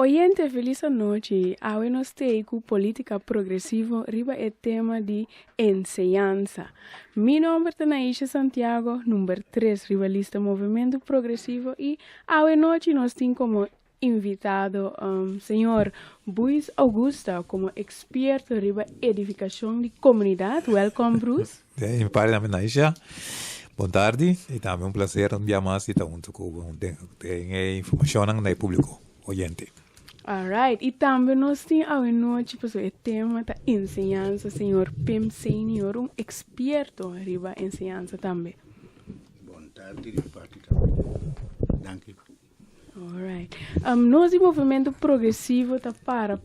Oyente, feliz noite. Hoy nos com política progressiva riba é tema de enseñanza. Mi nombre é Naisha Santiago, número 3, rivalista Movimento Progressivo, e hoy noite nós temos como invitado senhor Bruce Augusta como experto riba edificação de comunidade. Welcome, Bruce. Mi pare nome Naisha. Boa tarde, e também um prazer um dia mais estar junto com informação no público oyente. Alright, e também nós temos hoje noite o tema da enseñanza, senhor Pim Senior, experto riba enseñanza também. Boa tarde, de parte também. Danke. Alright. Nós, em movimento progressivo, está para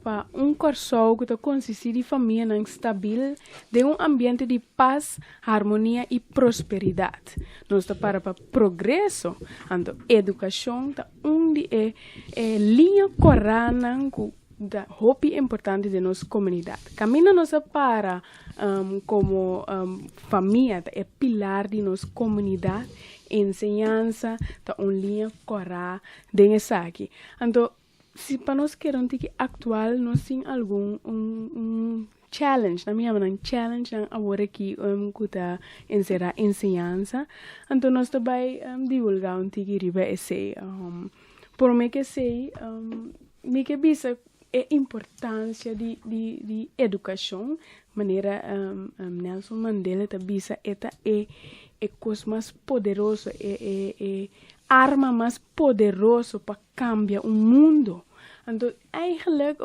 curso que consiste de família estável, de ambiente de paz, harmonia e prosperidade. Nós está para progresso, então, educação, está linha corana da hobby importante de nossa comunidade. Caminha nossa para como família, é pilar de nossa comunidade. Enseñanza tá linha corá de aqui. Então, se para nós queremos que atual nós tem algum challenge, na minha maneira challenge agora que tá encerrar enseñanza, então nós também divulgar que riba esse por mim que sei me que bisa a importância de educação, maneira Nelson Mandela tá bisa eta coisa mais poderosa, arma mais poderosa para cambiar o mundo. Então, eigenlijk,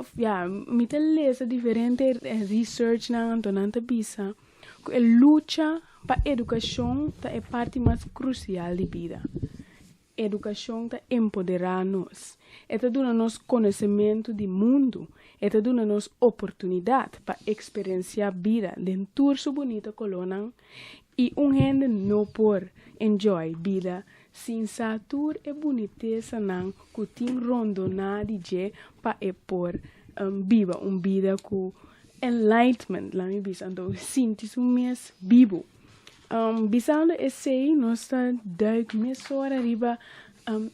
me te lezen diferente research na Antonanta Bisa, que a luta para a educação é parte mais crucial da vida. A educação está empoderar-nos, está dando-nos conhecimento do mundo, está dando-nos oportunidade para experienciar a vida dentro de bonita colônia. E gente não por enjoy vida sem satur e boniteza não que tem rondonado de para por viva vida com enlightenment lá me bisa então sinto um mês vivo bisando esse nossa duik mês hora riba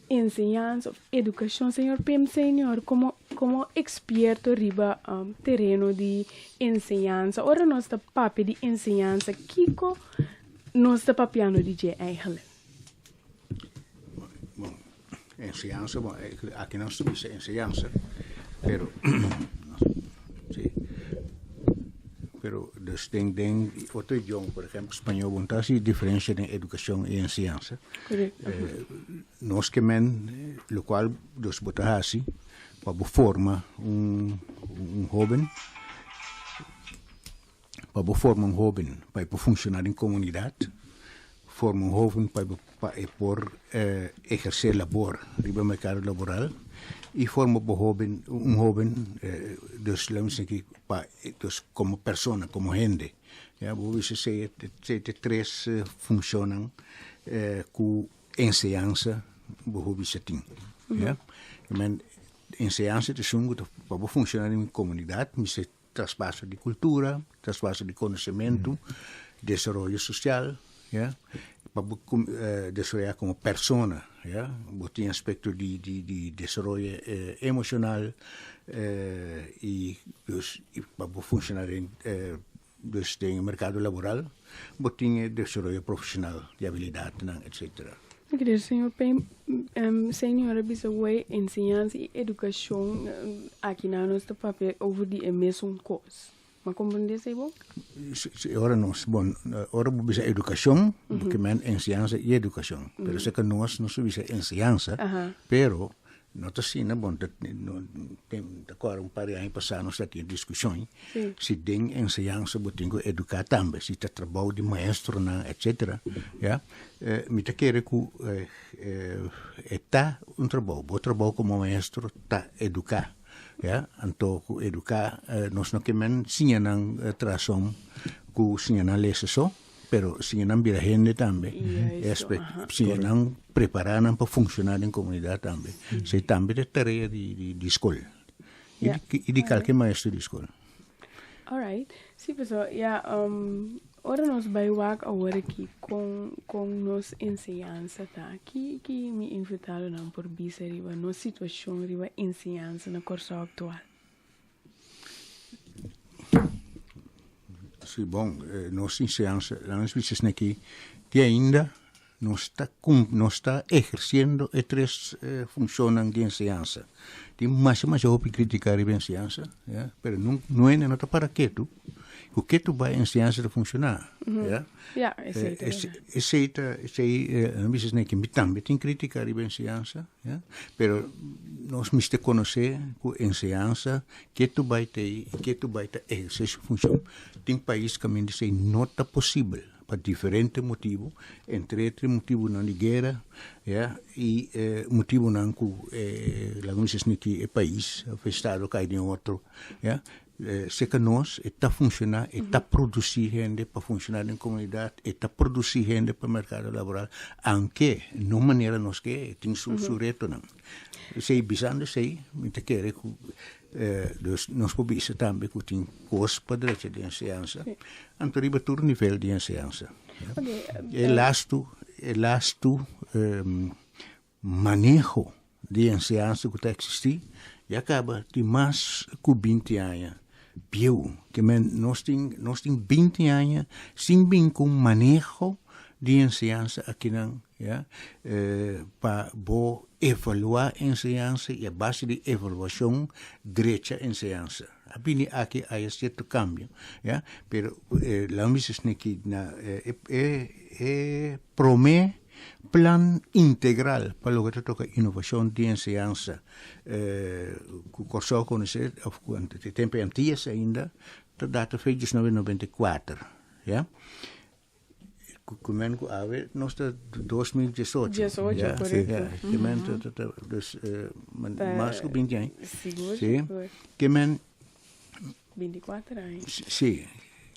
enseñanza educação senhor Pim senhor como experto riba terreno de enseñanza ora nossa papi de enseñanza kiko nossa papiano de eigenlijk. Bom, enseñanza, aqui não se diz enseñanza, pero sí. Pero dus tem outro idioma, por exemplo, espanhol, não se diferença em educação e enseñanza. Nós que men, lo qual dos botar assim, para formar jovem, para formar jovem para funcionar em comunidade, forma jovem para por exercer labor no mercado laboral e forma jovem jovem dos que dos como persona, como gente. Vou dizer se três funcionam com enseñanza, vou dizer assim. Enseñanza é para funcionar em comunidade, mas traspasso de cultura, traspasso de conhecimento, desenvolvimento social, para desenvolver como persona, tem aspecto de desenvolvimento emocional e para funcionar em mercado laboral, tem desenvolvimento profissional de habilidade, etc. Eu queria, senhor Pem, senhora Bisaway, enseñanza e educação aqui na nossa papel over de mesma coisa. Mas compreende isso, bom? Ora nós, bom, ora bisa educação, porque men enseñanza e educação. Pero se que nós não bisa enseñanza, pero não está assim, bom, tem agora par de anos passados aqui em discussões, se tem enseñanza, tem que educar também, se está trabalho de maestro, etc. Me te quer que está trabalho, trabalho como maestro, está educar. Então, educar, nós não queremos sim não tração, que sim não lesse só, pero sim não vira gente também, sim não preparar para funcionar em comunidade também. Isso também é tarefa de escola e de qualquer maestro de escola. Alright, sim pessoal, Ora nós vai wak agora aqui com nos ensinança tá que me invitaram não por bisa riba no situação riba ensinança na curso atual. Sim, bom, nós ensinança, nós vimos aqui que ainda não está exercendo e três funcionam de ensinança. Tem mais houve criticar a ensinança, yeah? Pero não é nada para que tu o que tu vai ensinança de funcionar, yeah? Ja, Esse aí, não vezes nem que também tem criticar a ensinança, yeah? Pero nós temos que conhecer a ensinança que tu vai ter exercer sua função. Tem países que me dizem não está possível. Por diferentes motivos, entre outros motivos na guerra, yeah, e motivo não que lá não sei que é país, o estado cai de outro, yeah. Se que nós está funcionar, está produzir gente para funcionar em comunidade, está produzir gente para o mercado laboral, aunque não maneira nós que tem seu reto não. Sei bisando sei, me te quer dus nós podemos também que tem coisas para direito de ensinança, então riba todo nível de ensinança. Elasto manejo de ensinança que está existir e acaba de mais que 20 anos. Più, que nós tem 20 anos sem bem com manejo de ensinança aqui não, yeah? Para evaluar a ensinança e a base de avaliação direita a ensinança. Abini aqui há certo cambio, yeah? Pero lá me diz que promete plan integral para o que toca inovação de ensinança, que o curso conhecer, de tempo antes ainda, da data foi 1994, yeah? Comenco a ver, nós está 2018. 18, yeah, correto. Dus, mais que 20 anos. Seguro. Sim. Que men 24 anos. sim.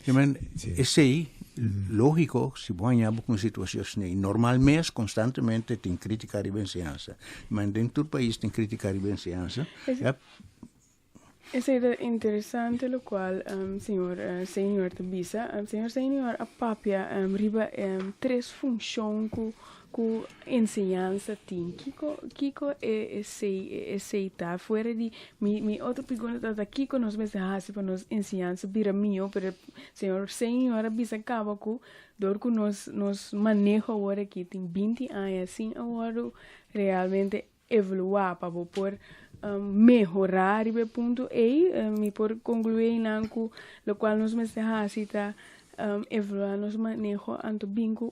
Que men esse aí, lógico, se banhamos com situações assim, normalmente, constantemente tem crítica de ensinança. Mas dentro do país tem crítica de ensinança. Isso é interessante, o qual, senhor Tabisa, senhor, a papia, riba, três funções que ensinança tem. Kiko tá fora de mi outra pergunta da Kiko nós vamos para nós ensinança vira mio, pero senhora Bisa acaba com dor que nós manejo agora aqui tem 20 anos assim agora realmente evoluar para poder melhorar e ponto e por concluir nanco lo qual nós necessita evoluar nos manejo anto bingo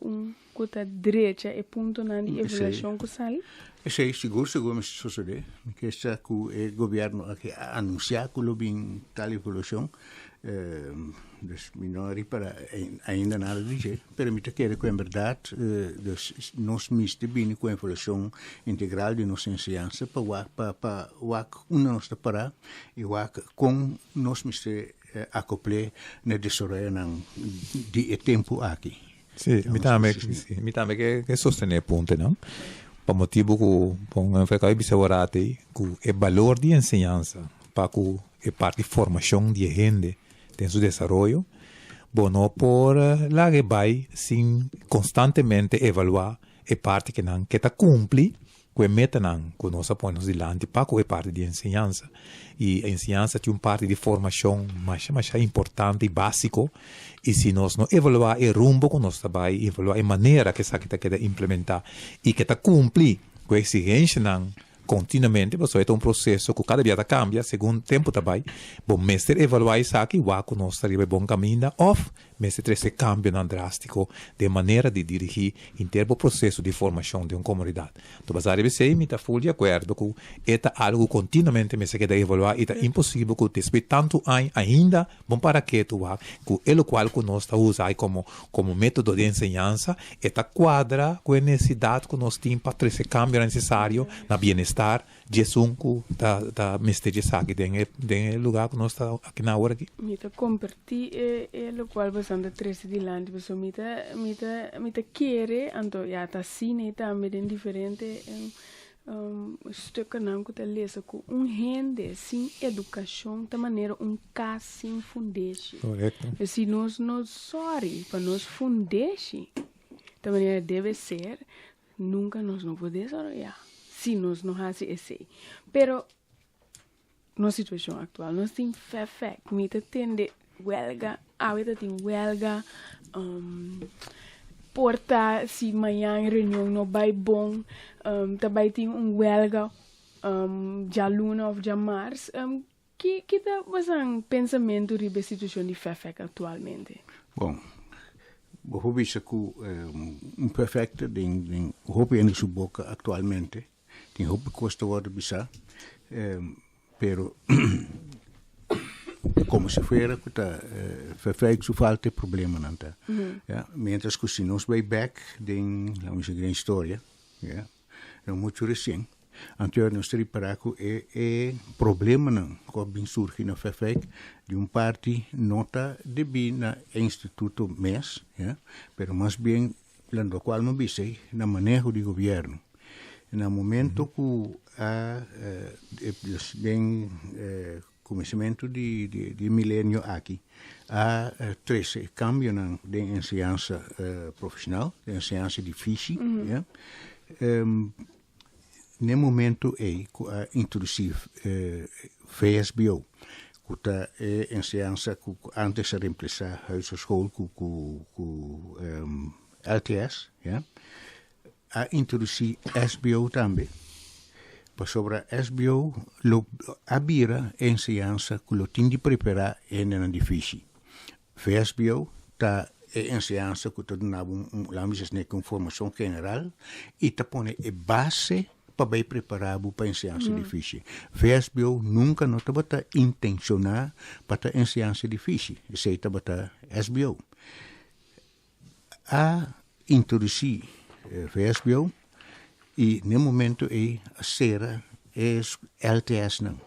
cota direita e ponto na evolução que sai esse seguro mas sucede que está que o governo aqui anunciar que o bem tal evolução dus minori para ainda nada dizer permite que é verdade nós miste bem com a evolução integral de nossa ensinança para uma nossa para e com nós miste acoplar na desenvolvimento de tempo aqui. Sì, mi teme che sostenere punto, no? Per motivo che pon fai bisa orate que é valor de enseñanza para que é parte de formação de gente em seu desenvolvimento, bueno por la que vai sin constantemente evaluar é parte que não que tá cumpre que meta não que nós põemos dilante para que é parte de enseñanza e a enseñanza tem parte de formação mais importante e básico e se nós não evaluar o rumbo que nós vai evaluar a maneira que essa que quer implementar e que tá cumpre com a exigência não continuamente, porque é um processo que cada dia cambia, segundo o tempo também. Bom, mestre evaluar isso aqui, o que nós estamos em bom caminho, ou mestre esse cambio não drástico de maneira de dirigir inteiro o processo de formação de uma comunidade. Então, basado em isso, me está full de acordo que é algo continuamente me se quer evaluar e é impossível que depois de tanto ano ainda, bom para que tu que é o qual que nós estamos usando como método de ensinança, é quadra com a necessidade que nós temos para esse cambio necessário na bem-estar de sunco da mestre saque den lugar que nós está aqui na hora aqui. Mita compartir o qual bastante triste de land, so mita querer anto ya ta cine também diferente stukken não que lezen com rende sem educação de maneira caso sem fundeixe. Correto. E se nós sorry para nós fundeixe, de maneira deve ser, nunca nós não podemos desarrollar. Se nós não fazemos esse. Pero na situação atual, nós temos fé, que tem de huelga, tem huelga, porta se amanhã em reunião não vai bom, também tem huelga, já luna ou já março, que tá fazendo pensamento sobre a situação de fé atualmente? Bom, vou ver se perfeito tem roupa em sua boca atualmente, tem roupa que custa o bisa, pero como se fuera que tá perfeito só falta problema não tá, mientras que se nós vai back tem vamos dizer história, não muito recente. Anterior nós teríamos para que problema não que surge na FEFEC de parte nota de bem na instituto MES, pero mais bem do qual não disse na manejo de governo. No momento que bem começamento de milênio aqui, há 13 cambios de ensinança profissional, de ensinança difícil, no momento que introduzir VSBO, que está ensinança que antes de reemplazar a escola com LTS, a introduzir SBO também. Para sobre a SBO, abrir ensinança que lo tem de preparar é difícil. VSBO está ensinança que está dando uma formação general e está pondo a base para bem preparado para ensinança difícil. VSBO nunca não está intencionar para ensinança difícil. Isso está para SBO. A introduzir VSBO e no momento a ser LTS não.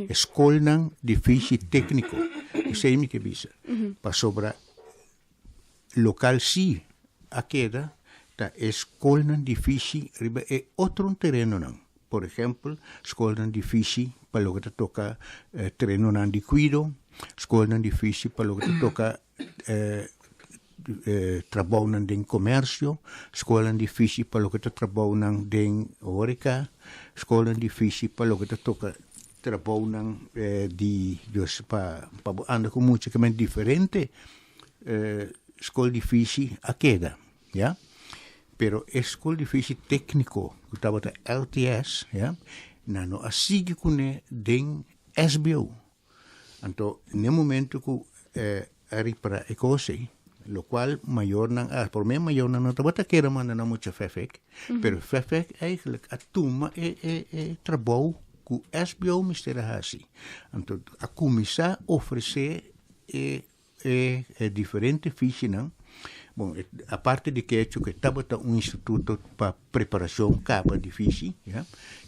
Escola não difícil técnico. Isso é que bisa. Para sobre local sim a queda da escola não difícil é outro terreno não. Por exemplo, escola não difícil para o que toca terreno não de cuido, escola não difícil para o que toca trabalho em comércio, escola difícil para o que trabalho em hórica, escola difícil para o que toca trabalho para andar com muito diferente, escola difícil a queda, pero escola difícil técnico que estava LTS, não assim que den SBO, então no momento que para a coisa lo qual maior não, por mim maior não estava querendo mandar muito FEFEC, pero FEFEC eigenlijk a turma trabalho que SBO mistério assim, então a começar a oferecer diferente ficha não. Bom, a parte de que estava instituto para preparação capa difícil,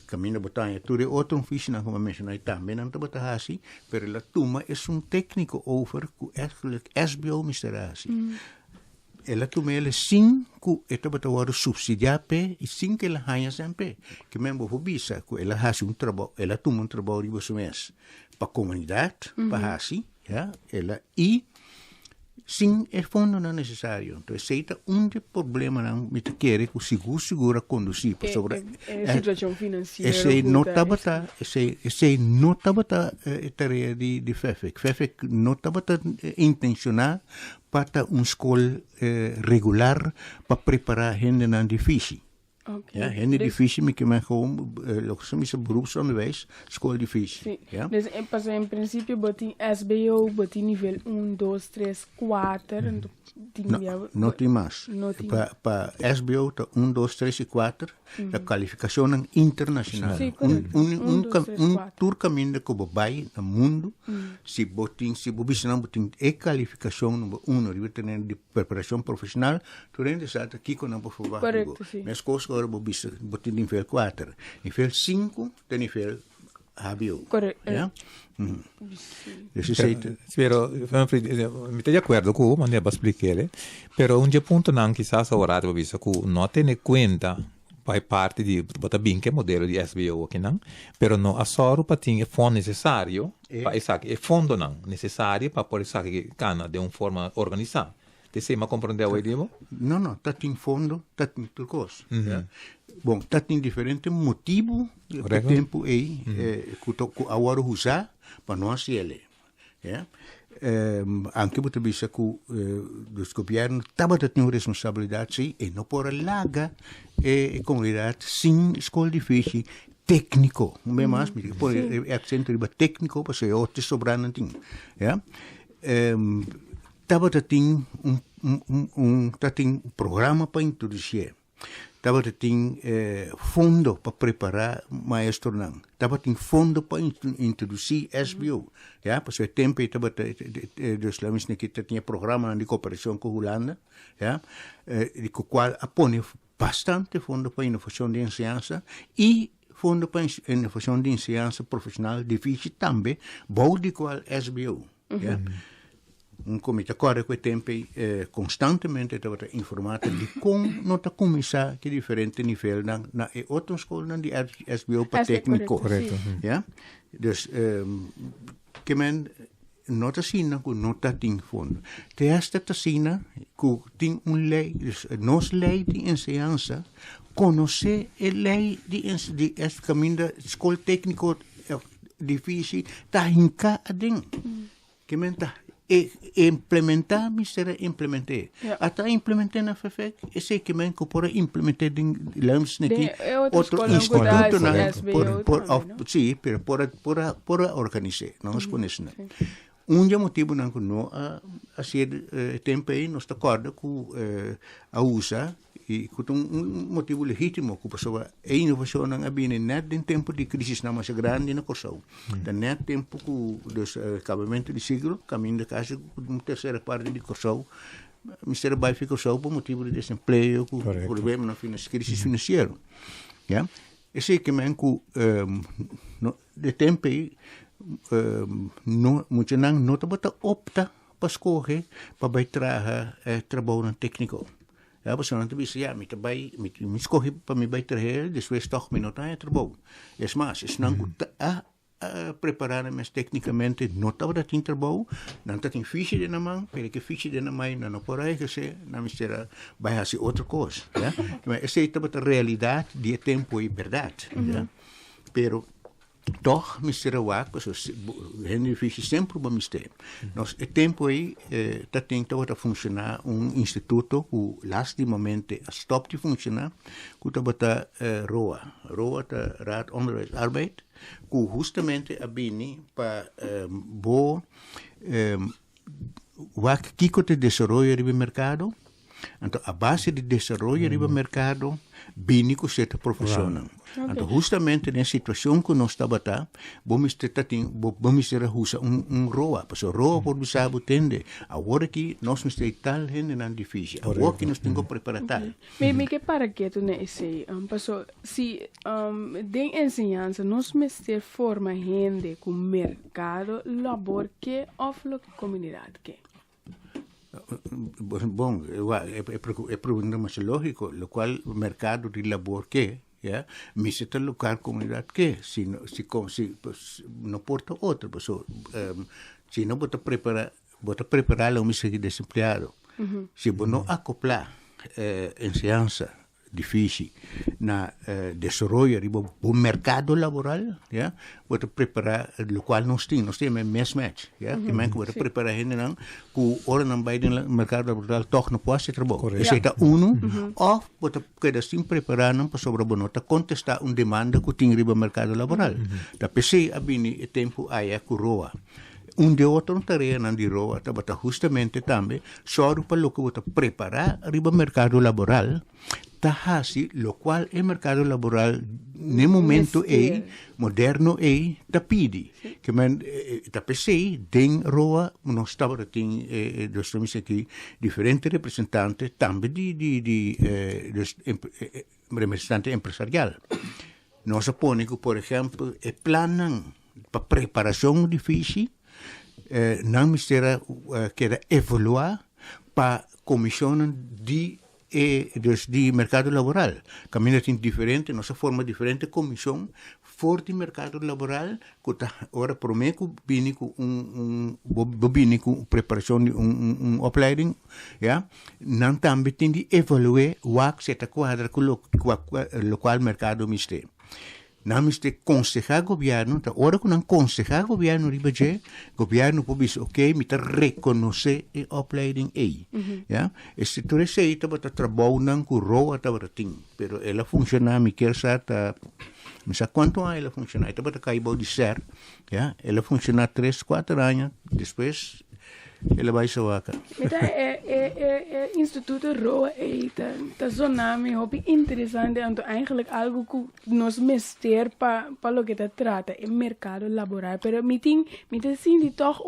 caminho botar tudo outro ficha não como mencionei também não estava assim, pero a turma é técnico over que eigenlijk SBO mistério assim. Ela turma ela cinco estava subsidiar e cinco ela ganha sempre, que mesmo vou bisa que ela faz trabalho, ela toma trabalho de vocês para a comunidade, para assim, ela sim, é fundo não necessário. Então, esse é problema não me quer que o seguro conduzir para sobre a situação financeira. Esse não estava tarefa de FEFEC. FEFEC não estava intencionar para uma escola regular para preparar a gente não difícil. Gente difícil, me que gewoon, logisch beroepsonderwijs, school difícil. Sí. Dus em princípio, botin SBO, botin nível 1, 2, 3, 4. Não tem mais. Para SBO, 1, 2, 3 e 4, a qualificação internacional. Tour caminho que vai no mundo, se botin a qualificação número 1, de preparação profissional, tu rende sabe aqui quando não for correto, sim. Mas coisa agora botin nível 4, nível 5, tem nível HBO. Correto. Pero, mi estoy de acuerdo con usted, manera para explicarle, pero un punto no quizás ahora te visto que no tiene cuenta faz parte de bota bem que modelo de SBO aqui não, pero não a só para ter fundo necessário para isso que é fundo não necessário para por isso que cana de uma forma organizada. Te sei mas compreendeu o idioma? Não, está em fundo, está em tudo coisa. Bom, está em diferente motivo do tempo aí que agora usar para nós ele. Anche per vista che il governo stava tendo responsabilità e non può larga e comunità sin scuole difficili tecnico non mais poi accento di tecnico per se o ti sobrano ting stava tendo un programma per introdurre estava tendo fundo para preparar maestro não estava tendo fundo para introduzir SBO porque o tempo estava dos islamistas que tinha programa de cooperação com a Holanda de qual apone bastante fundo para inovação de ciência e fundo para inovação de ciência profissional difícil também bom de qual SBO un comité corre quei tempi costantemente estava informato di come nota commissar che differenti livelli na e otto scuole di SBO per tecnico corretto dus che men nota sina cu nota ting fondo te esta sina cu ting un lei nos lei di enseñanza conoce el lei di cammino scuola tecnico difficile ta hinka ading che men ta e implementar misera implementei até implementei na FEFEC e sei que men que por implementar lamos aqui outro instituto na sim por organizar não se conhece motivo não que não a ser tempo aí nós acorda com a USA e com motivo legítimo que passou a inovação não havia net em tempo de crise na mais grande na Kosovo da net tempo com dos acabamento de siglo caminho da casa uma terceira parte de Kosovo Ministério vai ficar Kosovo por motivo de desemprego com problema na crise financeira e sei que men com de tempo aí muito não está opta para escolher para vai trabalho técnico você não tem visto me escolhi para me vai trazer depois toch me não tem trabalho mas se não preparar mas tecnicamente não estava tendo trabalho não tem ficha de na mão porque ficha de na mão não por aí que se na mistura vai fazer outra coisa mas essa é a realidade de tempo e verdade pero toch mistura wak so Henry Fischer sempre para mistura nós é tempo aí está tentando funcionar instituto que lastimamente stop de funcionar que está ROA tá Raad Onderwijs Arbeid que justamente abini para wak kiko te desarrollo do mercado então a base de desarrollo do mercado bini com certa profissão então justamente na situação que nós estava vamos ter usa ROA porque ROA por bisa tende agora que nós não tem tal gente não difícil agora que nós temos que preparar tal me que para que tu não sei passo se de ensinança nós mestre forma gente com mercado labor que oflo comunidade que bom é pergunta mais lógico o qual mercado de labor que misita local comunidade que se não porta outra pessoa se não bota preparar o misita de desempregado se não acoplar enseñanza difícil na desarrollo do mercado laboral bota preparar o qual nós temos mismatch que men que bota preparar gente não que ora não vai no mercado laboral toch não pode trabalhar esse é ou bota queda sem preparar não para sobre bonota contestar demanda que tem no mercado laboral da PC abini tempo aí com ROA de outro tarefa não de ROA tá justamente também só para o que bota preparar no mercado laboral tahasi lo qual é mercado laboral no momento moderno tapidi que men tapesei den ROA nós estava tem dos aqui diferentes representantes também de representante empresarial nós apone que por exemplo planan para preparação difícil não mistério queda evaluar para comissão de dus die mercado laboral. Camina tem diferente, nossa forma diferente, comissão for die mercado laboral, que ora por mim que bini com bini com preparação de opleiding, ja, não também tem de evaluar o que se está quadra com o qual mercado miste. Não este aconselhar governo, tá hora que não aconselhar governo ribaje, governo pode dizer, ok, me tá reconhecer a opleiding aí, ja? Esse tudo isso aí tá bota trabalho não com roa tá bota ting, pero ela funciona me quer tá, não sei quanto ano ela funciona, tá bota caibo de ser, ja? Ela funciona 3-4 anos, depois ela vai se vaca. Meta Instituto Roa tá zonami hobby interessante anto eigenlijk algo que nos mester pa lo que te trata é mercado laboral, pero me senti toch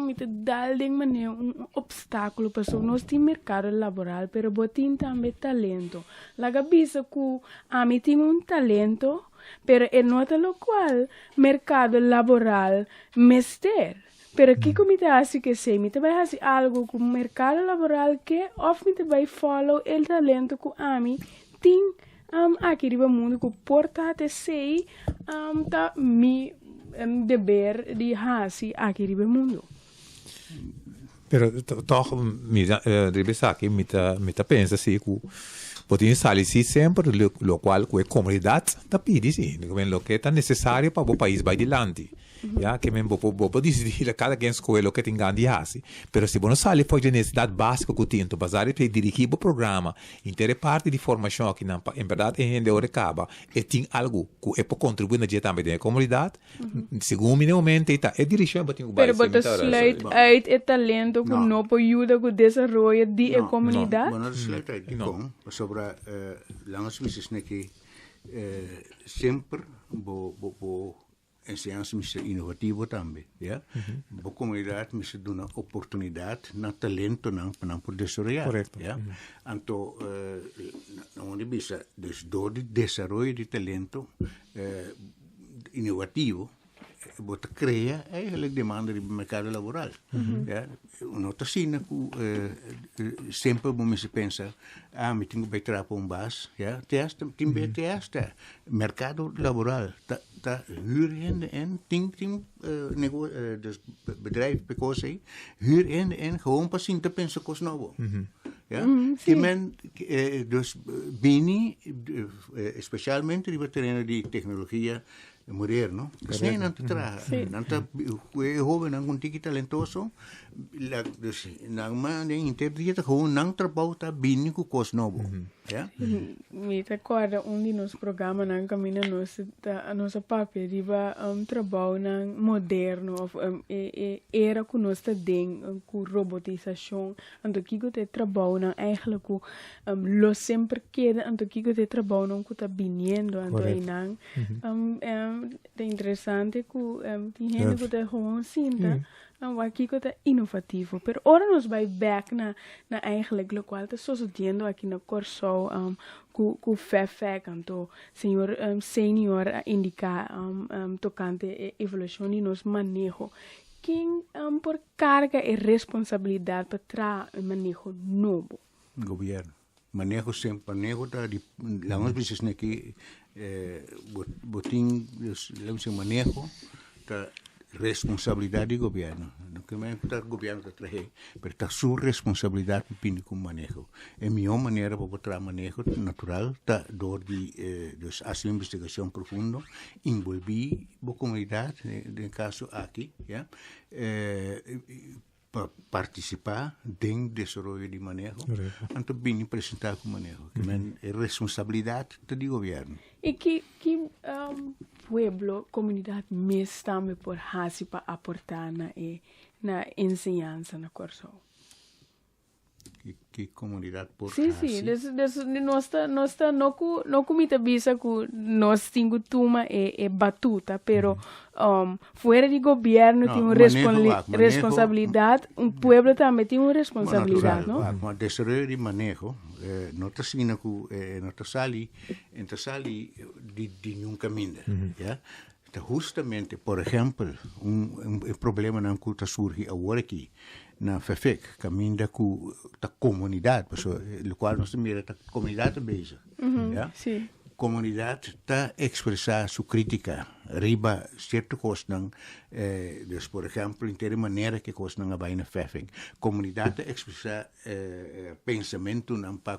met dal ding maneira obstáculo para nós tem mercado laboral, pero botin também talento. La gabisa que me tem talento, pero é nota lo qual mercado laboral mester. Pero aqui como te acha que sei, me te vai fazer algo com o mercado laboral que of me te vai follow o talento que ami tem aqui no mundo que porta te sei tá mi dever de fazer aqui no mundo. Pero toch, ribesa aqui, me tá pensa assim, que pode sair sempre lo qual que a comunidade tá pedindo, sim, lo que é necessário para o país vai adiante. Ja, que men bopo decidir cada quem escolhe o que tem de fazer. Pero se você sai foi de necessidade básica que tem, to basar para dirigir o programa, inteira parte de formação que em verdade é rende hora acaba, e tem algo que é para contribuir na dia também da comunidade. Segundo minha mente é dirigir para tem o bairro. Pero botar slide uit é talento que não pode ajudar com o desenvolvimento da comunidade. Não, slide uit com sobre langs vezes que sempre ensinança inovativo também, ja? A comunidade me se dá uma oportunidade, na talento não para poder desenvolver, correto, ja? Então, onde bisa, dus door de desenvolvimento de talento inovativo, bota cria eigenlijk demanda de mercado laboral, ja? Nota sina que sempre vamos pensar, me tenho que entrar para baas, ja? Testa, mercado laboral, tá huur en ting dus bedrijf bekozen huur en gewoon pas in te pensen kost nou, ja? Que men dus bini especialmente die terreno di tecnologia moderno, kasi não te traz, não te jovem não com tiki talentoso, dus não man interdieta gewoon não trabalho tá bini com kost novo, ja? Me recorda de nos programa não caminha nossa papel riba trabalho não moderno of era que nós tá den com robotização, então que te trabalho não eigenlijk com lo sempre queda, então que te trabalho não que tá viniendo, então não é interessante que tem gente que tá gewoon sinta aqui que tá inovativo, pero ora nos vai back na eigenlijk lo qual tá sucedendo aqui na Corso com FEFEC, então senior indica tocante evolução e nos manejo quem por carga e responsabilidade para tra manejo novo governo manejo sempre manejo da langs vezes que botin langs manejo da responsabilidade do governo. Não que o governo está trazendo, mas está sua responsabilidade para com o manejo. É a melhor maneira para botar manejo natural, está dor de fazer investigação profunda, envolver a comunidade, no caso aqui, ja? Para participar do desenvolvimento de manejo, então bem apresentar com o manejo, que é responsabilidade do governo. E que pueblo, comunidade mesmo também por fazer para aportar na ensinança na Corso. Que comunidade por sim, nós tá não comita bisa que nós temos turma é batuta, pero fora de governo tem uma responsabilidade, pueblo também tem uma responsabilidade, não? Mas desenvolver de manejo, não está sendo que não está sali de nenhum caminho, já? Justamente, por exemplo, problema não que surge agora aqui, na FEFEC, caminha com a comunidade, o qual nós também a comunidade bezig. Ja? Sim. Comunidade está a expressar sua crítica riba certo coisas dus por exemplo em ter maneira que coisas não vai na FEFEC comunidade expressar pensamento não para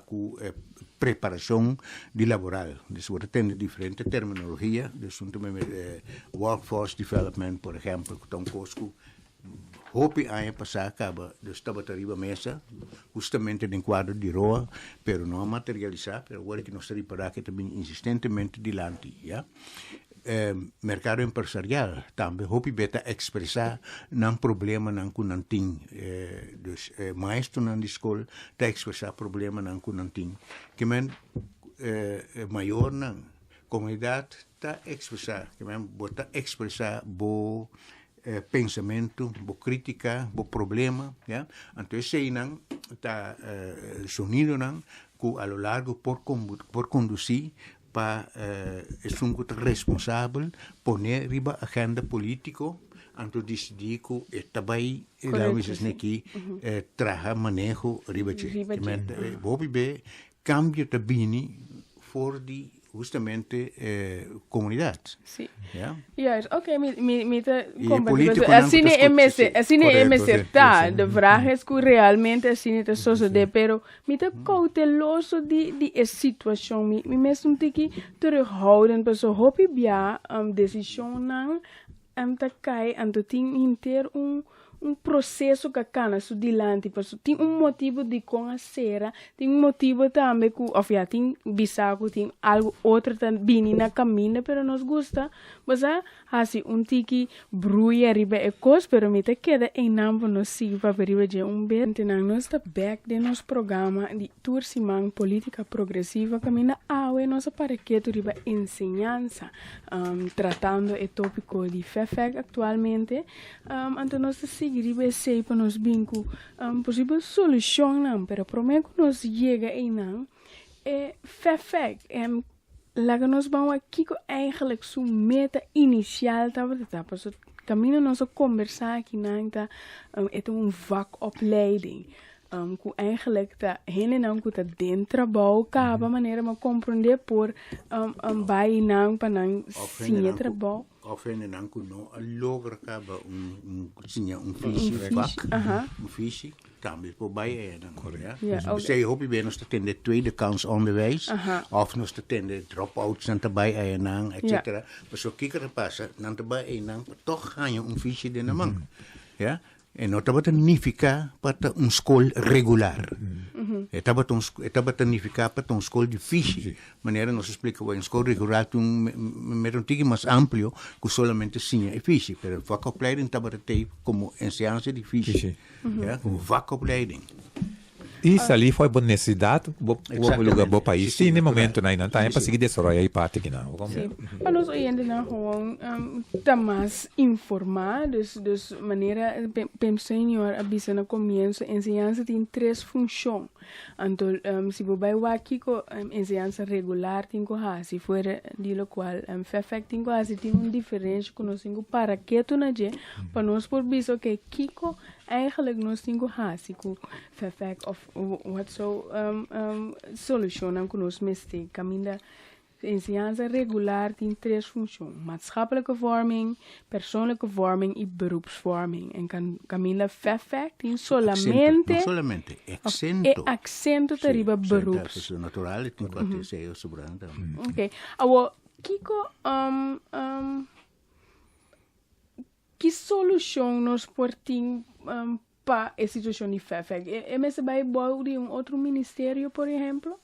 preparação de laboral dus você tem diferente terminologia dus workforce development por exemplo então cosco hopi ano passado acaba de estava arriba mesa justamente em quadro de roa pero não materializar pero agora que nós estamos para que também insistentemente dilante ja mercado empresarial também hopi beta expressar não problema não kunanting dus maestro na escola tá expressar problema não kunanting que men maior não comunidade tá expressar que men bota expressar bo pensamento, bo crítica, bo problema, ja? Então esse não está sonido não que a lo largo por conduzir para é um grupo responsável poner riba agenda político anto decidir que também lá vezes aqui traga manejo riba que vou be cambio também for die justamente comunidade. Sim. Yeah? Yes, oké, me político assim não é MSC, tá, de vraag is que realmente assim é sucede, pero me tá cauteloso de situação, me mesmo tem que terughouden, pessoa hopi bia decisão não tá cai, anto tem ter processo que cana su dilante, pessoa tem motivo de com a cera, tem motivo também que, of ja, tem bisaco, tem algo outro também na caminho, pero nos gusta, mas assim tiki bruia riba e cos, pero me te queda em nampo no siva riba de bem, tenang nos tá back de nos programa de Tursimang política progressiva, camina awe nossa paraqueto riba enseñanza, tratando o tópico de FEFEC atualmente, então nós riba sei para nos binco possível solução não, pero prometo que nos chega em não FEFEC lá que nós vamos aqui com eigenlijk sua meta inicial tá para caminho nós conversar aqui não tá é vakopleiding que eigenlijk tá hen não que tá dentro trabalho caba maneira mas compreender por vai não para não sim trabalho of en dan kuno logra kaba een visie também por baie dan ja sei hoop je nog te de tweede kans onderwijs of nog te drop-outs dan erbij en dan et cetera maar zo kikker passa dan erbij en dan toch gaan je een visie de man ja en não estava significa para escola regular. Estava significa para escola difícil. Maneira nos explica que escola regular tem tique mais amplo que solamente sim é difícil. Mas vakopleiding estava como ensinança difícil. Como vakopleiding. Isso ali foi boa necessidade, bom lugar, bom país. Sim, no momento não está para seguir desenvolver aí parte que não. Sim, para nós ainda não gewoon tá mais informados, dus maneira pensei senhor avisa no começo, ensinança tem três funções. Então, se você vai aqui com ensinança regular, tem que se for de lo qual FEFEC tem que tem diferença que nós temos para que tu não je, para nós por visto que Kiko eigenlijk nós temos com FEFEC of wat zo solucionam que nós mestre caminho ensinança regular tem três funções: maatschappelijke vorming, persoonlijke vorming e beroepsvorming. En caminho FEFEC tem solamente accento terriba beroeps. Natural, tem que ser sobrando. Ok. Agora, Kiko, que solução nós portamos para a situação de FEFEC? É mesmo vai de outro ministério, por exemplo?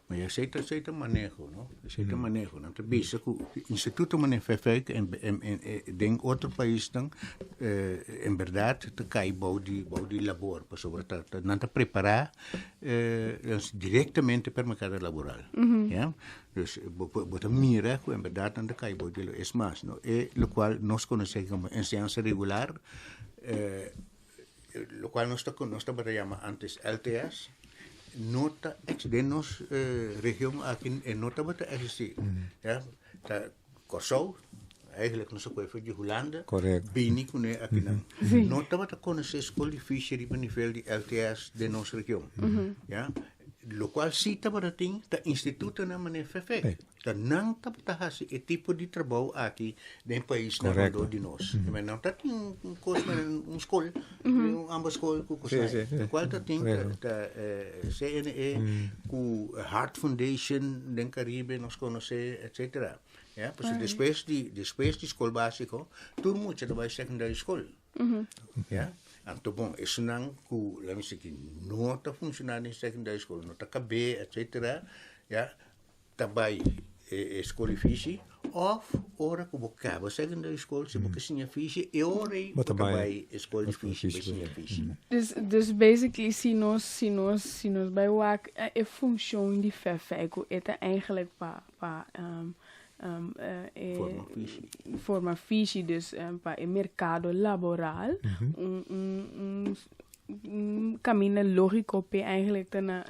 Maar je aceita manejo, ¿no? Aceita manejo. Não te bisa que o Instituto Manejo FEFEC em outro país dan em verdade te cai bau de labor para sobre não te preparar diretamente para o mercado laboral, ja? Dus bota mira que em verdade não te cai bau de es más, ¿no? Lo cual nós conhecemos como enseñanza regular, lo cual nós está llama antes LTS. Nota de nos região aqui nota bota existir, ja, tá Kosovo, eigenlijk não se foi de Holanda. Correto. Bem com aqui não. Não estava a conhecer a escola de fishery a nível de LTS de nossa região. Ja? Lo qual si estava tem ta instituto na maneira fefe. Ta não estava a esse tipo de trabalho aqui no país na redor de nós. Mas não está tem uma escola, ambas escolas com coisa. Lo qual está tem ta CNE com Heart Foundation do Caribe nos conhece, etc. Ja, pues depois de escola básica, todo mundo vai secundária escola. Ja? Então, bom, isso não, não está funcionando em secundária escola, não está caber, etc. Ja? Também escola fixe, ou hora que você acaba secundária escola, se você tinha fixe, e hora você vai escola de fixe, você tinha fixe. Dus basically, se nós bij WAC een functie die verfeiko, het eigenlijk forma fiche, dus para o mercado laboral, caminho lógico para eigenlijk na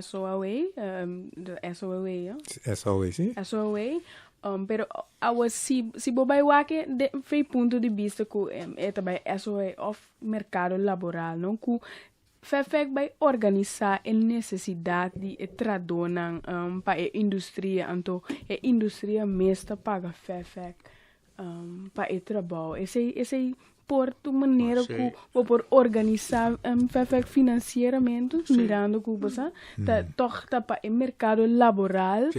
SOA, de SOA, ja? SOA, sim. SOA. Pero se bobai wake de foi ponto de vista que é também SOA of mercado laboral, não que Fefek vai organizar a necessidade de traduzir para a indústria, então a indústria mesmo paga Fefek para o trabalho. Esse por tu maneira que por organizar Fefek financeiramente, mirando que você tá para o mercado laboral.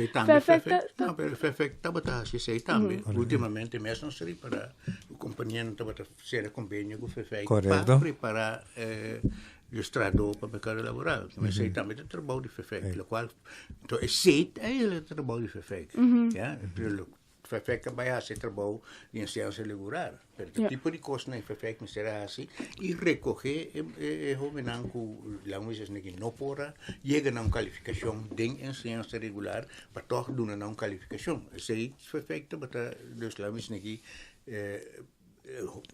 Fefek tá para se também. Ultimamente mesmo seria para o companhia não tá para ser convênio com Fefek para preparar ilustrado para o mercado laboral. Mas sei também do trabalho de FEFEC, o qual então é o trabalho de FEFEC. FEFEC vai fazer trabalho de ciência regular. O tipo de coisa na FEFEC será assim e recorrer jovem com languagens que não pode chegar a uma qualificação de ciência regular para tornar uma qualificação. Sei FEFEC está dos languagens que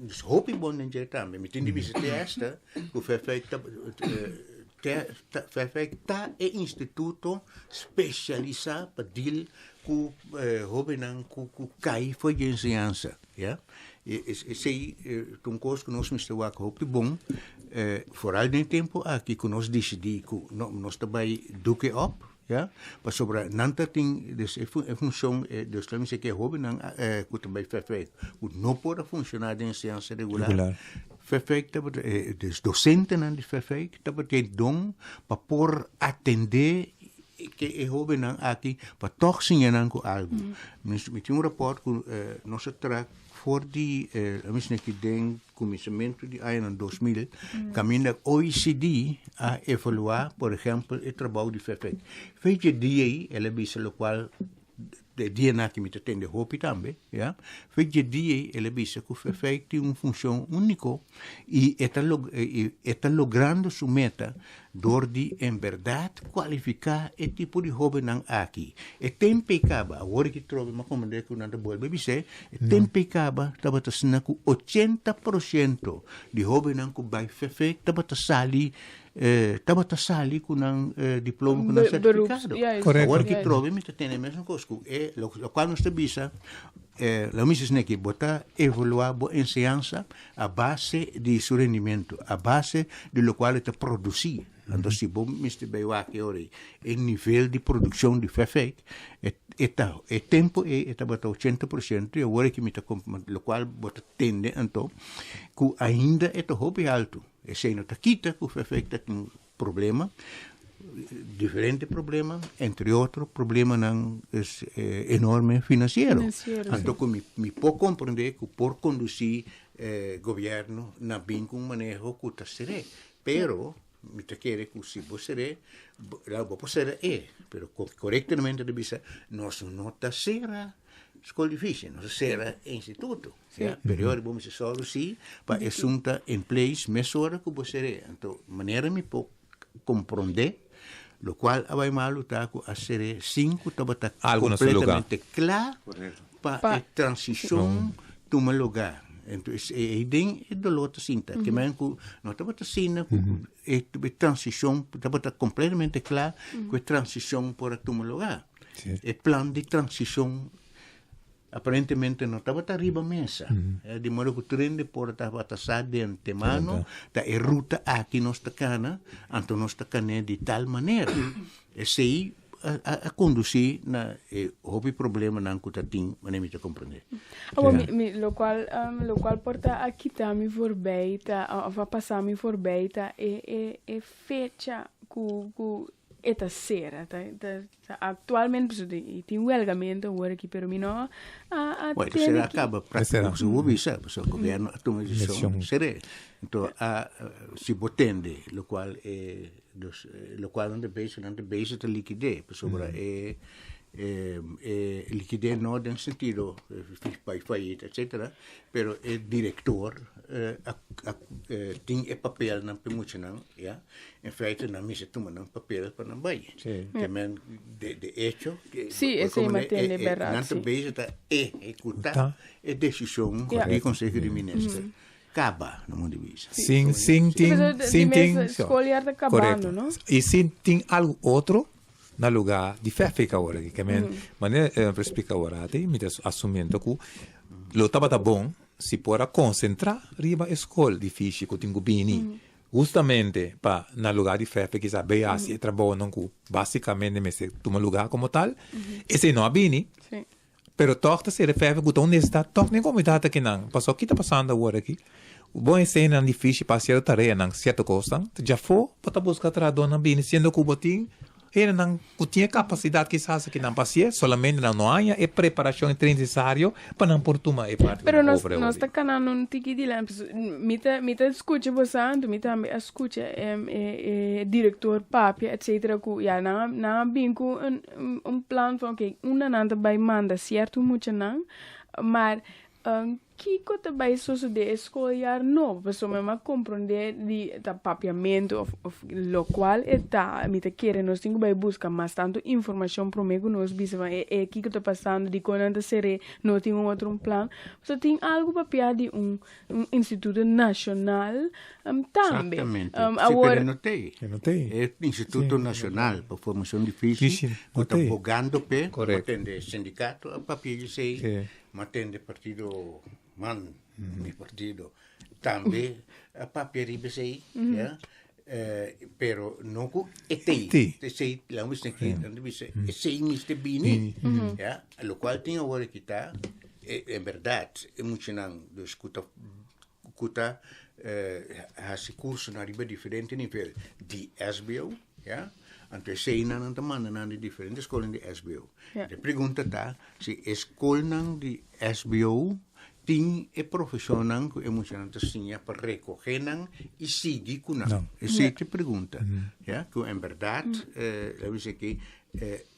dus hoop ik bon dat também, mas tem de visitar esta, o FEFEC é instituto especializado para deal com jovens com cai foi de ciência, ja? Esse um curso que nós me estamos hoop bom, vooral no tempo aqui que nós decidimos que nós também duque up. Ja, mas sobre nanta tem desse função dos termos que houve não que também FEFEC o não pode funcionar em ciência regular. FEFEC dos docentes não de FEFEC também tem dom para por atender que houve não aqui para torcer não com algo. Me tinha rapport que nós tra voor die, misschien ik denk, comissamento de ano 2000, caminho da OECD a evaluar, por exemplo, o trabalho de FEFEC. Fez de dia, ela disse o qual de dia na que me atende roupa também, ja? Fez de dia, ela disse que o FEFEC tem uma função única e está logrando sua meta door de em verdade qualificar o tipo de jovem aqui. E tem pecaba, agora que trove uma comandante que não boa, bebê se, tem pecaba, estava tasna com 80% de jovem que vai FEFEC, estava sali com um diploma com um certificado. Agora que trove me tem a mesma coisa. E o qual nós tebisa la missa é que botar evaluar a enseñanza a base de seu rendimento, a base de lo qual está produzir. Então, se bom Mr. Bewake ora, o nível de produção de FEFEC é tempo está bota 80% e agora que me está lo qual bota tende então que ainda é hobby alto. E se não está quita que o FEFEC tem um problema diferente problema, entre outros, problema não enorme financeiro. Então, me pode compreender que por conduzir governo na bem com manejo que está seré, pero me te quer que se você pode ser pero corretamente deve ser nós não está será escola difícil, não será instituto. Pero vamos só sim para assunto em place, mesora que você é. Então, maneira me pode compreender lo cual vai mal lutar com a série 5 estava completamente claro para a transição de um lugar. Então, é bem doloroso sinta que mesmo não estava assim a transição estava completamente claro com a transição para um lugar. O plano de transição aparentemente não estava arriba a mesa. De modo que o trem de por estava tassado de antemano, da ruta aqui nós tacana, então nós tacana de tal maneira. Esse aí a conduzir na houve problema na cutatim, mas nem me compreender. Lo qual porta aqui tá me voorbij, vai passar me voorbij, é fecha com esta sera, atualmente tem um elgamento agora aqui pero mino Bueno, será acaba praticamente o visa, o governo toma decisão, será. Então se botende, lo qual onde base da liquidez, sobre liquidez não no sentido faillita, etc. Pero o diretor tem papel na pemuchinang, ya. Em feito na missa toma não papel para não vai. Que men de hecho, sim, esse é matende verdade. Na base da executar a decisão do Conselho de Ministros. Acaba no mundo de vista. Sim, escolher está acabando, não? E sim, tem algo outro na lugar de fé fica agora, que maneira para explicar agora, tem me assumindo que lo estava bom se pode concentrar riba escola difícil que tenho bini, justamente para na lugar de fé que sabe assim trabalho não que basicamente me se toma lugar como tal, esse não bini. Pero torta se refere a honestidade, torta nem como data que não, passou o que está passando agora aqui. O bom é ser não difícil para ser tarefa não certa coisa, já foi para buscar trabalho bini, sendo que o botim ele não tinha capacidade que sabe que não passia, solamente não há a preparação necessária para não por tomar parte. Pero nós está canando um tiki de lá, mita escuta você, mita escuta diretor papi, etc. Já não bem com plano para que nanta vai manda certo muito não, mas que coisa vai suceder escolher não, pessoa mesmo compreender de papiamento lo qual está me quer nós temos que buscar mais tanto informação para mim que nós bisa é que está passando de quando ser não tem outro plano, você tem algo para de instituto nacional também. Exatamente. Agora não tem. É Instituto Nacional para Formação Difícil, que está bogando pé, atende sindicato, a papel de sei, atende partido mi partido também a papel ribe sei, pero não com sei lá mas aqui não dice sei Mr. Bini, lo qual tem agora que tá é verdade é muito não do escuta esse curso na riba diferente nível de SBO, então sei não demanda não de diferentes escolas de SBO. A pergunta tá se escola de SBO tem a profissão que emocionante assim para recolher e seguir com não. Essa é a pergunta, que em verdade eu disse que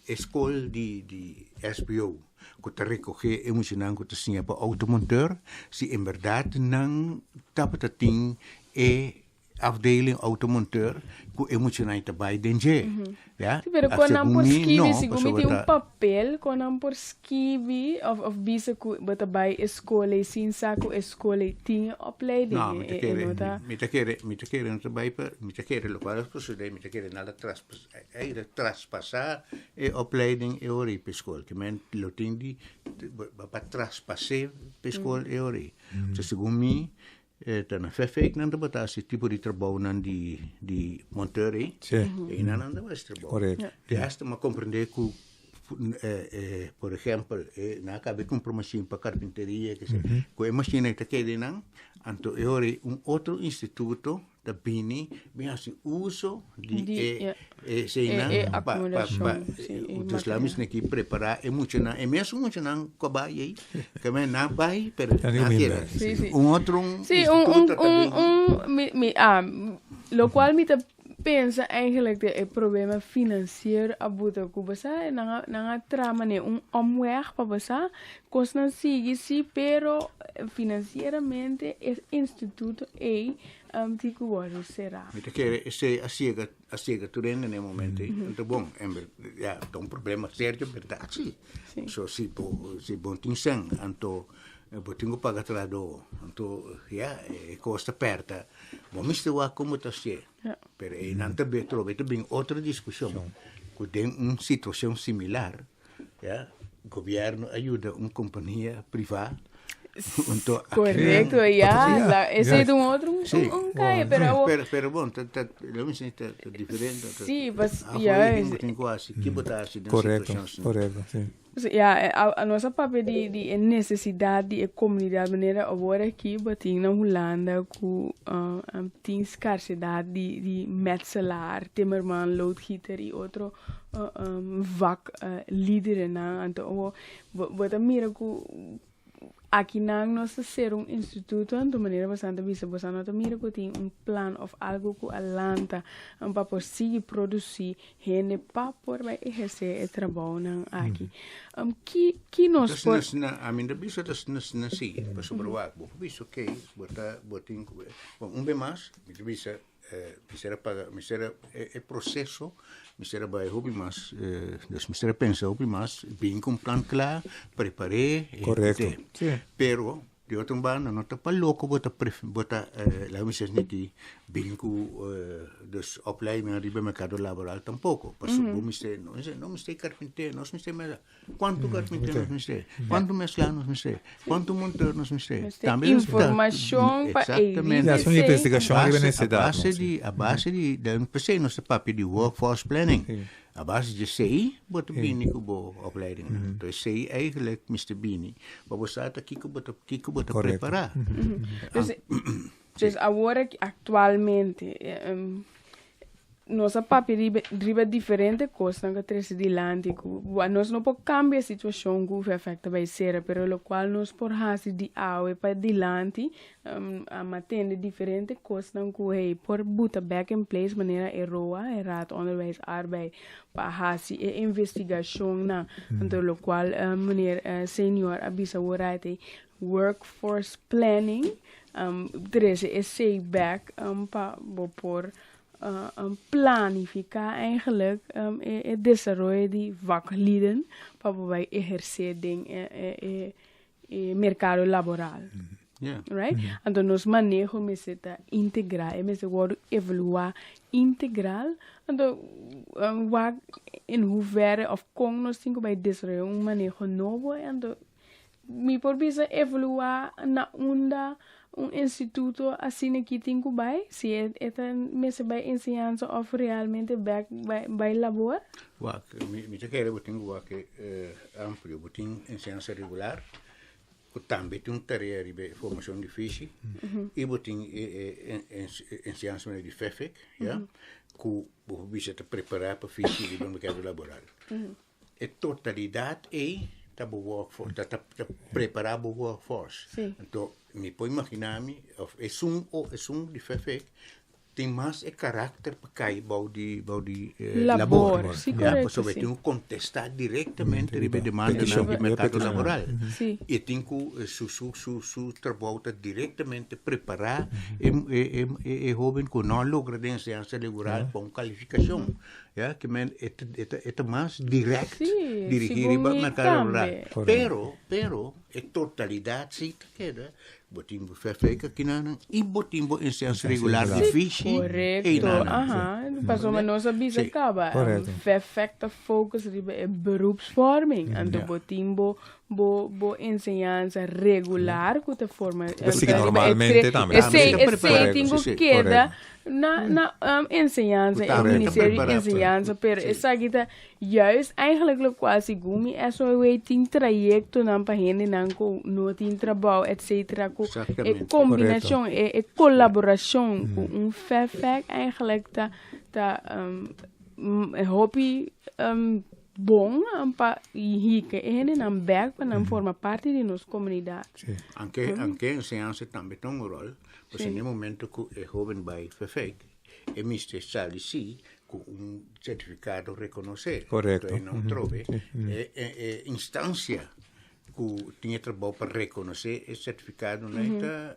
escola de SBO que te recolher emocionante que assim para automonteur, se em verdade não tapa tem afdeling automonteur que emocionante também danger. Pero quando não por escrever, se tem papel, quando não por escrever, ou bisa que bota by escola, sin saco escola tem opleiding. Não, me te quer não trabalha para, me te quer lo qual proceder, me te quer nada traspassar e opleiding e ori para escola, que men lo tem de para traspasser para escola e ori. Então segundo mim na fé não te botar esse tipo de trabalho não de monteur e não te vai trabalhar. De hasta me compreender que por exemplo na cabe com promoção para carpinteria que com a máquina que tem não então é outro instituto da Bini bem assim uso de acumulação os lames que preparar é muito não é mesmo muito não cobai aí que men não vai pero outro instituto lo qual me pensa eigenlijk het problema financiero abuta kubasa na trama ne omweg pa basa kosnan sigi pero financieramente es instituto tiku waru será. Me te quer esse a ciega turene nel momento então bom é um problema sério verdade sim so se bom tinsen anto botingo pagatrado anto costa perta bom mister wa como tá se pero não também trove também outra discussão que tem uma situação similar governo ajuda uma companhia privada. Então, Correcto, ya. Ese es un otro, Sí. un cae, pero... Pero bom, lo mismo está diferente. Sí, pues, ya es... Que botar assim Correto, correto, sim. Ja, a nossa papel de necessidade de comunidade maneira agora aqui batem na Holanda com tem escassidade de metselaar, timmerman, loodgieter e outro vak líder na então bota mira com aqui na nossa ser instituto de maneira bastante vista bastante mira que tem plan of algo que alanta para conseguir produzir rende para poder exercer o trabalho aqui que nós pode a mim da bisa das na si para sobrevoar vou bisa ok botar bem mais bisa misera paga misera é processo misera vai hobby mais das misera pensa hobby mais bem com plan claro preparei Correto. pero de outro bando não está para louco bota lá me diz niki bem com das opleidingen die bij mercado laboral tampouco parce que não me sei carpinteiro nós me sei mais quanto carpinteiro nós me sei quanto mesclar nós me sei quanto montar nós me sei também informação para exatamente Essa investigação é necessidade. a base de pensei no papel de workforce planning a base de CI bota bini com boa opleiding então CI eigenlijk Mr. Bini maar você está aqui que bota preparar dus agora atualmente nossa papel driva diferente coisa que traz dilante nós não podemos cambiar a situação que afeta vai ser pero lo qual nós por hasi de awe para dilante a matende diferente coisas que por botar back in place maneira erroa raad onderwijs arbeid para hasi investigação na então lo qual meneer senior abisa worite workforce planning traz esse back para por planificar eigenlijk het desarrollo de vaklieden para wij exerceren mercado laboral. Right? Então nós manejamos essa integral, mas agora evaluar integral. Então em hoeverre of como nós temos que desenvolver manejo novo, então me por bisa evaluar na onda instituto assim que tem que vai se é mesa vai ensinança of realmente vai labor me te quero botar que amplo botar ensinança regular que também tem tarefa de formação de fiche e botar ensinança de FEFEC já que o bicho te preparar para fiche de mercado laboral a totalidade tá workforce tá preparar para workforce então me pode imaginar-me é de FEFEC tem mais caráter para cair de labor sim, correto, porque tem que contestar diretamente a demanda do mercado laboral e tem que su trabalho diretamente preparar e jovem que não logra de ensinança laboral com qualificação que é mais direto dirigir para o mercado laboral pero a totalidade sim queda botimbo FEFEC aqui na e botimbo ensinança regular de fiche correto passou mas nossa bisa acaba FEFEC focus é beroepsvorming então botimbo bo ensinança regular que te forma que normalmente também esse tenho queda na ensinança e ministério de ensinança pero essa aqui tá juist eigenlijk quase gumi é só waiting trajecto na página não no tem trabalho etc é combinação é colaboração com FEFEC eigenlijk tá hobby bom para rica e não back para não forma parte de nossa comunidade. Anche ensinança também tem rol, porque no momento que o jovem vai FEFEC, é mister sali sim com certificado reconhecer. Correto. Não trove instância que tinha trabalho para reconhecer esse certificado não está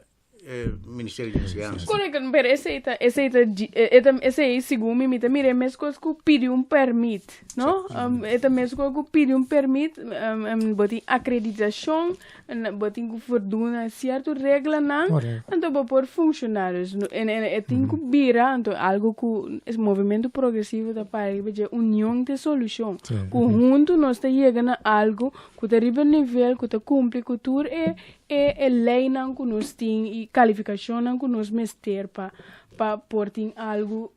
Ministério de Enseñanza. Correcto, pero esse aí, segundo me mire, mesmo que pediu permit, não? Mesmo que pediu permit, botem acreditação, botem que voldoen certa regra, não? Então, por funcionários, tem que virar, então, algo que esse movimento progressivo da país, união de solução. Junto nós está chegando a algo que está arriba nível, que está cumpre cultura e lei não que nós tem e qualificação não que nós mester para pôr algo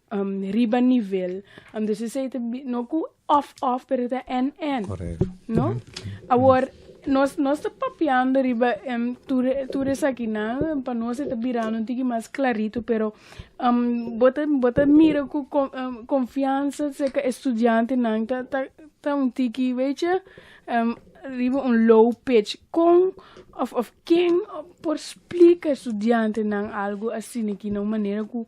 riba nível. Então se sei não que off pero é n. Correto. Não? Agora nós está papiando riba tudo isso aqui não para nós está virando um pouco mais clarito, pero bota mira com confiança se que estudante não tá um pouco veja riba low pitch com of quem por explica estudante não algo assim que não maneira que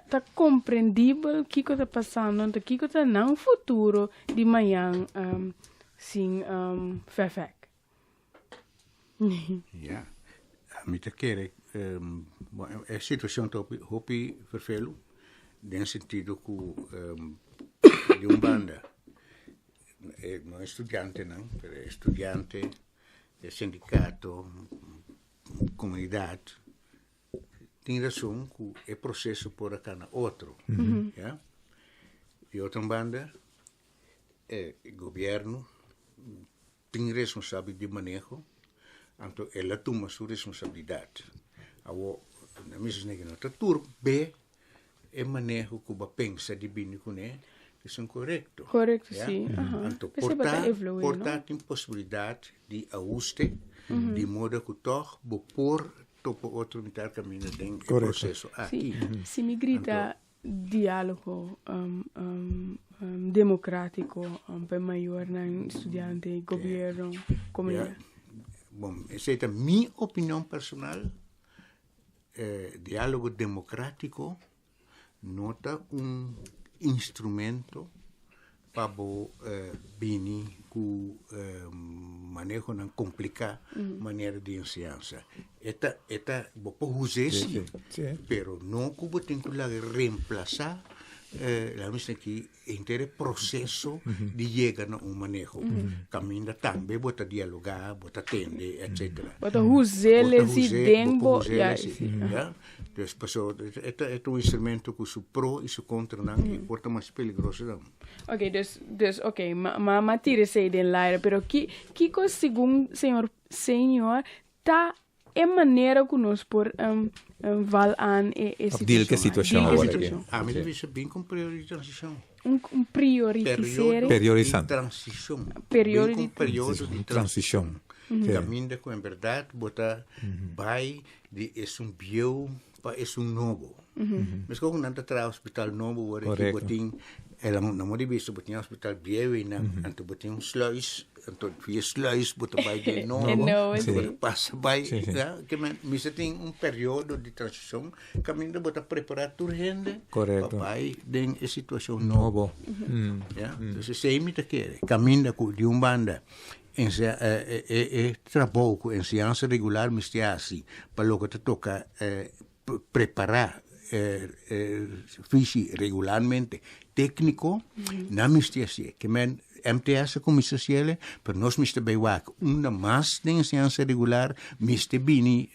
tá compreendível o que está passando, o que está no futuro de manhã sim fefek. Ja, met de kerk, a situação hopi vervelo, no sentido que de banda, não é estudante não, é estudante, é sindicato, comunidade, tem razão que é processo por a cada outro, ja? De outra banda, é governo, tem responsabilidade de manejo. Então, ela toma sua responsabilidade. Agora, na mesma maneira, a turbe é manejo que você pensa de bem com ele, isso é correto. Correto, sim. Então, portanto, tem possibilidade de ajuste, de modo que todos vão pôr outro militar caminho dentro do processo. Sim, se me grita diálogo democrático, para maior na estudante, governo, comunidade. Bom, essa é a minha opinião personal. Diálogo democrático nota instrumento para bini com manejo não complicar maneira de ensinança. Eta pode usar sim, pero não que tem que reemplazar la misma que inteiro processo de chegar a manejo. Caminha também, bota dialogar, bota atender, etc. Bota usar esse tempo. Então, é instrumento que su pro e su contra não e porta mais perigoso não. Ok, dus ok, mas tira se de lá, pero que segundo senhor tá é maneira que nós por val an que situação agora aqui. Mas deve ser bem com período de transição. Priorizando. Transição. Período de transição. Caminha com a verdade, botar vai de bio para novo. Mas como não está hospital novo, agora botin ela não pode ver se botin hospital bio e não, então botin sluis. Então, via sluis, bota vai de novo, passa vai, que mas tem período de transição, caminho bota preparar tudo gente, vai em situação nova, então se imita que caminho de banda, trabalho com ensinança regular, mas é assim, para o que toca preparar fiche regularmente técnico, não me assim, que MTS como sociale, per nós miste bij waak mais de ensinança regular, miste bini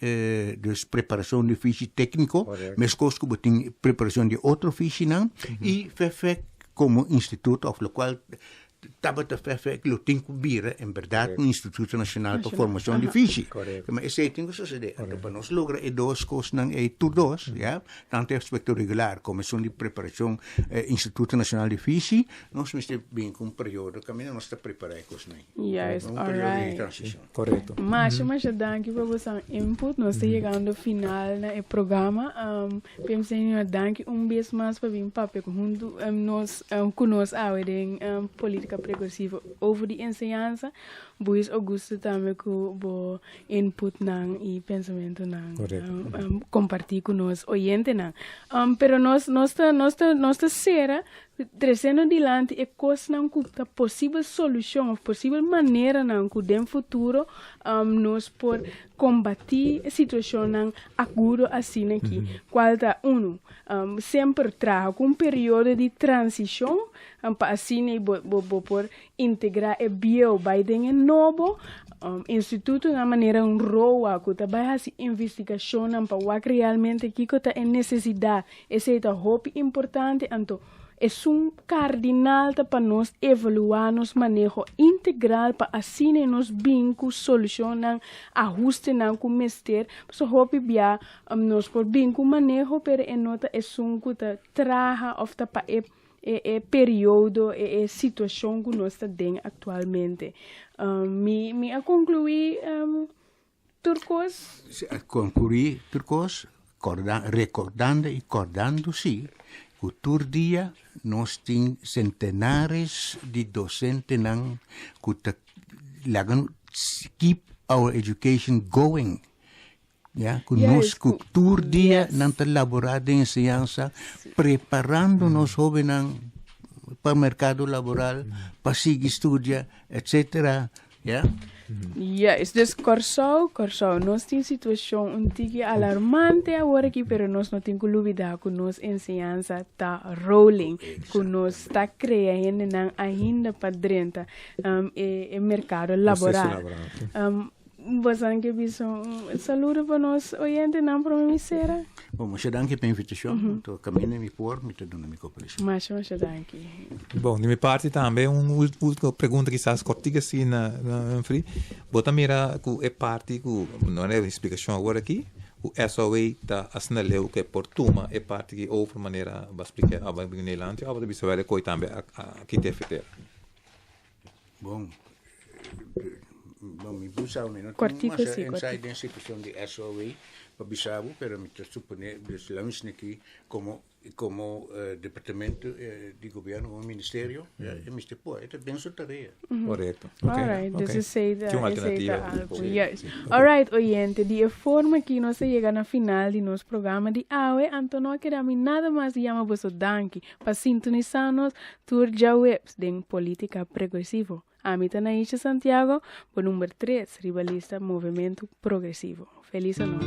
dus preparação de fiche técnico, mas costo botin preparação de outro fiche não, e FEFEC como instituto, of lo qual Tabata FEFEC lo tem que vir, em verdade, um Instituto Nacional para Formação de Fiche. Mas esse tem que suceder. Então, para nós lograr duas coisas, não é tudo, tanto aspecto regular, comissão de preparação, Instituto Nacional de Fiche, nós temos bem com um período, caminho, nós estamos preparados com isso. Yes, período de transição. Correto. Mas danke por você input, nós estamos chegando ao final do programa. Pensei, danke vez mais para vir para junto nós conosco a política progressiva over die enseñanza, Buis Augusto também com o input nang e pensamento nang compartilhar com nós oyente nang. Pero nós tá sera trazendo adiante e coisa não que a possível solução, a possível maneira não que no futuro nós por combater a situação não aguda assim aqui. Qual tá sempre traga um período de transição para assim por integrar e bio Biden novo instituto na maneira roa que trabalha essa investigação para o que realmente que é necessidade, esse é o importante, então é cardinal para nós evaluar nosso manejo integral para assim nos vincos solucionar ajuste não com mestre so hope bia nos por vinco manejo pero é nota é que traga of para período e situação que nós está dentro atualmente me a concluir Turcos Concluir Turcos recordando e acordando-se que todo dia nós temos centenares de docentes que keep our education going. Yeah, que nós todo dia nós elaborando em ciência, preparando nos jovens para o mercado laboral, para seguir estudar, etc. Yeah? Yes, dus Corso, nós temos situação antiga alarmante agora aqui, pero nós não temos que olvidar que nossa ensinança está rolling, que nós está criando ainda para dentro o mercado laboral. Você que visto saludo para nós oyentes não para me será. Bom, mas danke pela invitação. Então caminho me por me dando minha cooperação. Mas danke. Bom, de minha parte também última pergunta quizás cortiga assim na free. Bota mira que é parte que não é explicação agora aqui. O SOA está assinalando que por tuma é parte que outra maneira vai explicar a banco Nederland. A outra bisa vai coi também aqui te feter. Bom, me busca cortico sim, inside a situação de SOA para bisabo, pero me supone deslamos aqui como departamento de governo ou ministério, e me pô, é bem sua tarefa. Correto. Alright, this is say Tinha uma alternativa. Yes. Alright, oyente, de forma que nós chegamos na final de nosso programa de AUE, então não queremos nada mais chama você danke para sintonizar-nos tour já webs de política progressiva. Amita Naícha Santiago, por número 3, rivalista Movimento Progressivo. Feliz ano.